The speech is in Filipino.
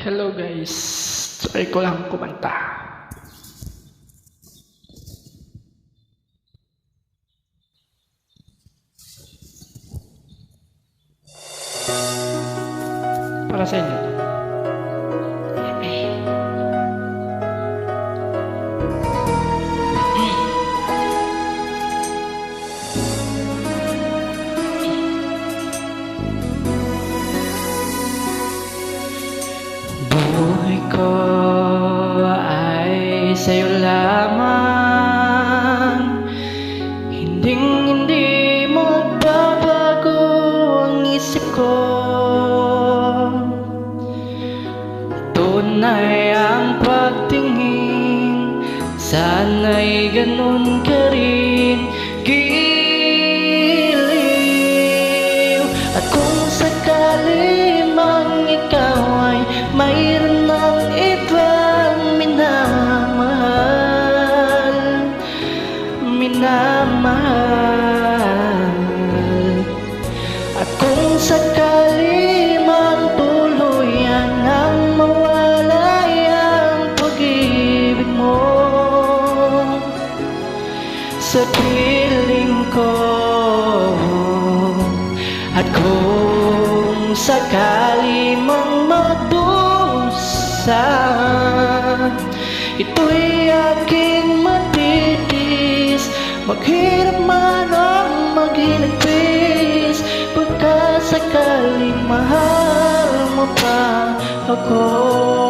Hello guys, try ko lang kumanta. Para sa inyo. Buhay ko ay sa'yo lamang, hindi magbabago ang isip ko. Tunay ang pagtingin, sana'y ganun ka rin, giliw. At kung sakali mang ikaw ay mayroon ng ibang minamahal, at kung sakali man tuluyan ang mawalay ang pag-ibig mo sa piling ko, at kung sakali mang magdusa, ito'y aking matitis, maghirap man ang maghinagpis, pagkasakaling mahal mo pa ako.